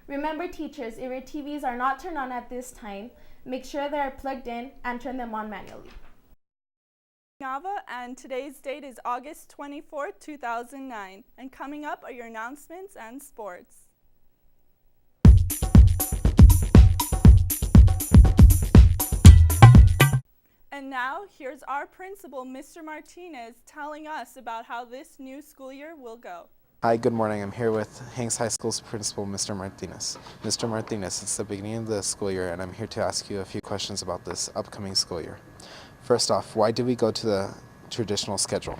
Remember teachers, if your TVs are not turned on at this time, make sure they are plugged in and turn them on manually. Nava, and today's date is August 24th, 2009. And coming up are your announcements and sports. And now, here's our principal, Mr. Martinez, telling us about how this new school year will go. Hi, good morning. I'm here with Hanks High School's principal, Mr. Martinez. Mr. Martinez, it's the beginning of the school year, and I'm here to ask you a few questions about this upcoming school year. First off, why did we go to the traditional schedule?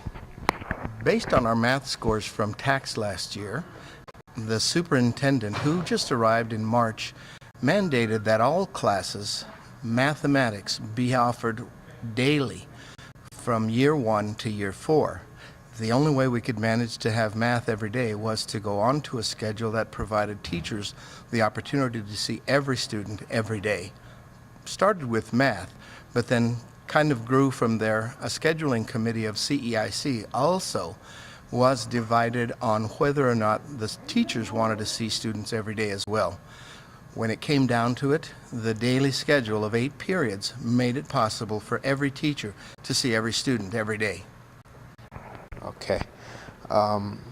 Based on our math scores from TAX last year, the superintendent, who just arrived in March, mandated that all classes, mathematics, be offered daily from year 1 to year 4. The only way we could manage to have math every day was to go on to a schedule that provided teachers the opportunity to see every student every day. Started with math, but then kind of grew from there. A scheduling committee of CEIC also was divided on whether or not the teachers wanted to see students every day as well. When it came down to it, the daily schedule of 8 periods made it possible for every teacher to see every student every day. Okay.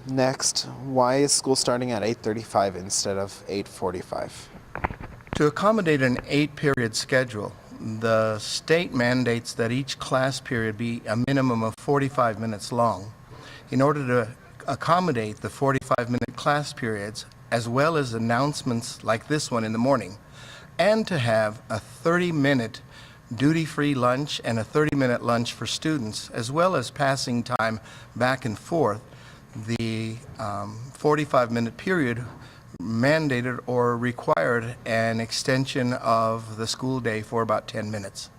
Next, why is school starting at 8:35 instead of 8:45? To accommodate an 8-period schedule, the state mandates that each class period be a minimum of 45 minutes long. In order to accommodate the 45-minute class periods, as well as announcements like this one in the morning, and to have a 30-minute duty-free lunch and a 30-minute lunch for students, as well as passing time back and forth, the 45-minute period mandated or required an extension of the school day for about 10 minutes.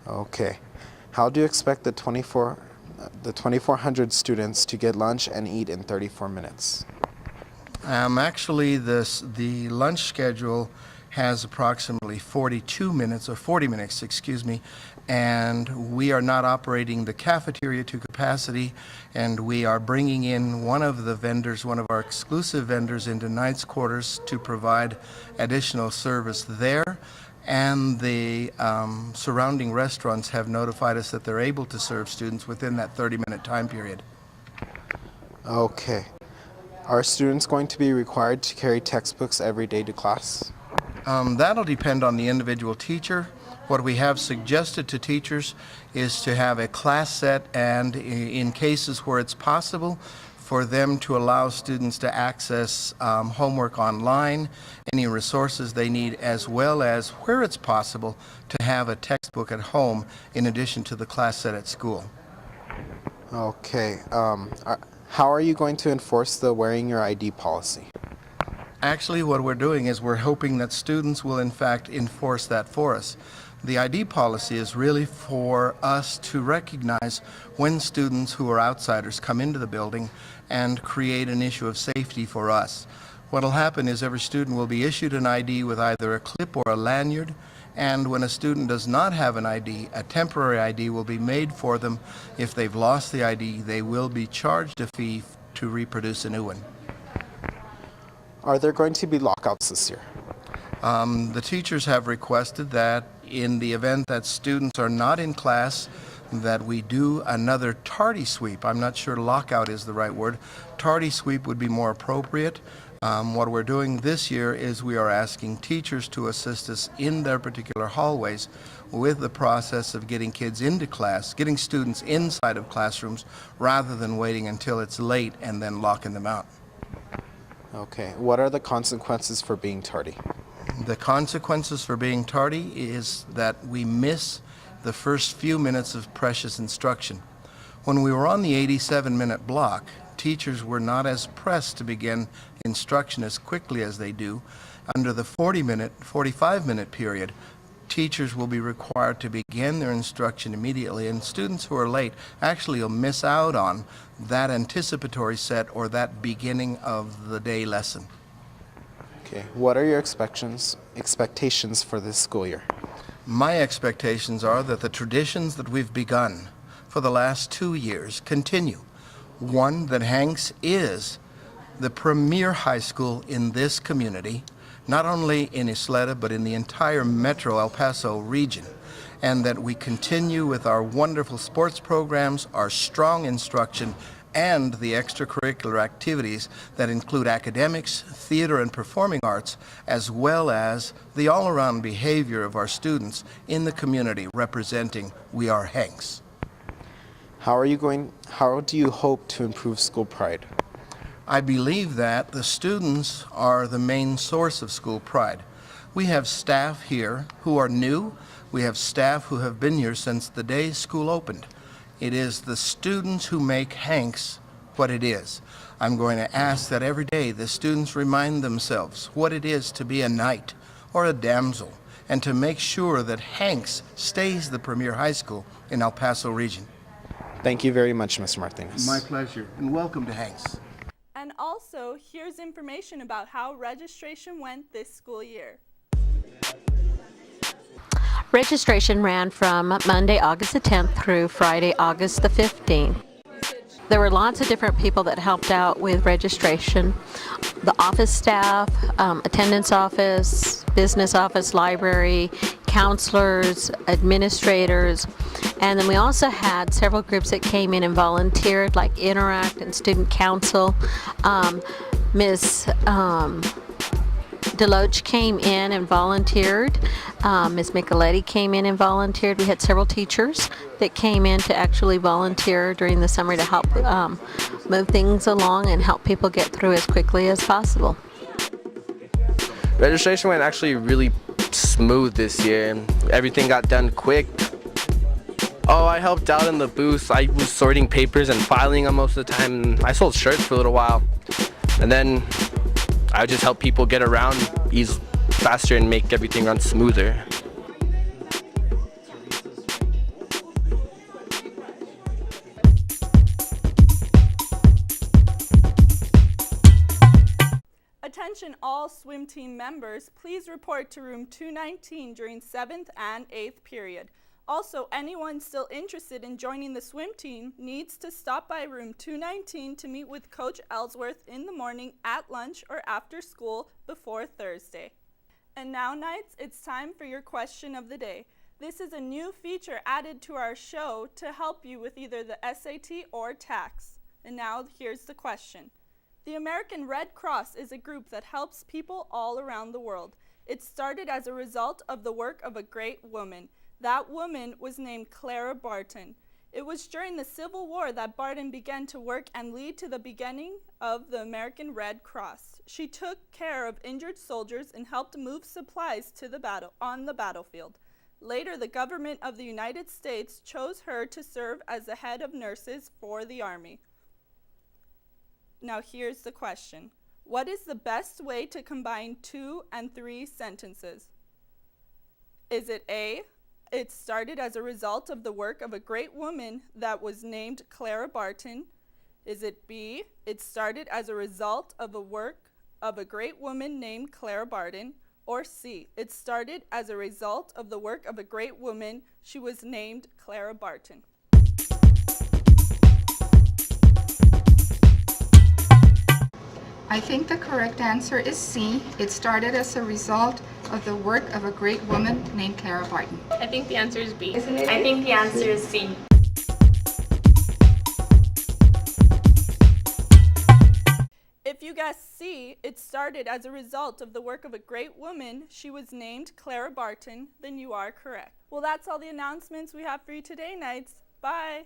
Okay. How do you expect the 2,400 students to get lunch and eat in 34 minutes? Actually, the lunch schedule has approximately 42 minutes, or 40 minutes, excuse me, and we are not operating the cafeteria to capacity, and we are bringing in one of the vendors, one of our exclusive vendors, into Knight's quarters to provide additional service there, and the surrounding restaurants have notified us that they're able to serve students within that 30-minute time period. Okay. Are students going to be required to carry textbooks every day to class? That'll depend on the individual teacher. What we have suggested to teachers is to have a class set, and in cases where it's possible, for them to allow students to access homework online, any resources they need, as well as, where it's possible, to have a textbook at home in addition to the class set at school. Okay. How are you going to enforce the wearing your ID policy? Actually, what we're doing is we're hoping that students will in fact enforce that for us. The ID policy is really for us to recognize when students who are outsiders come into the building and create an issue of safety for us. What will happen is every student will be issued an ID with either a clip or a lanyard, and when a student does not have an ID, a temporary ID will be made for them. If they've lost the ID, they will be charged a fee to reproduce a new one. Are there going to be lockouts this year? The teachers have requested that in the event that students are not in class, that we do another tardy sweep. I'm not sure lockout is the right word. Tardy sweep would be more appropriate. What we're doing this year is we are asking teachers to assist us in their particular hallways with the process of getting kids into class, getting students inside of classrooms, rather than waiting until it's late and then locking them out. Okay. What are the consequences for being tardy? The consequences for being tardy is that we miss the first few minutes of precious instruction. When we were on the 87-minute block, teachers were not as pressed to begin instruction as quickly as they do. Under the 45-minute period, teachers will be required to begin their instruction immediately, and students who are late actually will miss out on that anticipatory set or that beginning of the day lesson. Okay. What are your expectations for this school year? My expectations are that the traditions that we've begun for the last 2 years continue. One, that Hanks is the premier high school in this community, not only in Isleta, but in the entire metro El Paso region, and that we continue with our wonderful sports programs, our strong instruction, and the extracurricular activities that include academics, theater, and performing arts, as well as the all-around behavior of our students in the community representing We Are Hanks. How do you hope to improve school pride? I believe that the students are the main source of school pride. We have staff here who are new. We have staff who have been here since the day school opened. It is the students who make Hanks what it is. I'm going to ask that every day the students remind themselves what it is to be a knight or a damsel, and to make sure that Hanks stays the premier high school in El Paso region. Thank you very much, Mr. Martinez. My pleasure, and welcome to Hanks. And also, here's information about how registration went this school year. Registration ran from Monday, August the 10th through Friday, August the 15th. There were lots of different people that helped out with registration. The office staff, attendance office, business office, library, counselors, administrators, and then we also had several groups that came in and volunteered, like Interact and Student Council. Ms. Deloach came in and volunteered. Ms. Micheletti came in and volunteered. We had several teachers that came in to actually volunteer during the summer to help move things along and help people get through as quickly as possible. Registration went actually really smooth this year. Everything got done quick. Oh, I helped out in the booth. I was sorting papers and filing them most of the time. I sold shirts for a little while. And then I would just help people get around ease faster and make everything run smoother. Attention all swim team members, please report to room 219 during 7th and 8th period. Also, anyone still interested in joining the swim team needs to stop by room 219 to meet with Coach Ellsworth in the morning, at lunch, or after school before Thursday. And now, Knights, it's time for your question of the day. This is a new feature added to our show to help you with either the SAT or TAKS. And now, here's the question. The American Red Cross is a group that helps people all around the world. It started as a result of the work of a great woman. That woman was named Clara Barton. It was during the Civil War that Barton began to work and lead to the beginning of the American Red Cross. She took care of injured soldiers and helped move supplies to on the battlefield. Later, the government of the United States chose her to serve as the head of nurses for the Army. Now here's the question. What is the best way to combine 2 and 3 sentences? Is it A, it started as a result of the work of a great woman that was named Clara Barton? Is it B, it started as a result of the work of a great woman named Clara Barton? Or C, it started as a result of the work of a great woman, she was named Clara Barton? I think the correct answer is C. It started as a result of the work of a great woman named Clara Barton. I think the answer is B. I think the answer is C. If you guessed C, it started as a result of the work of a great woman, she was named Clara Barton, then you are correct. Well, that's all the announcements we have for you today, Knights. Bye.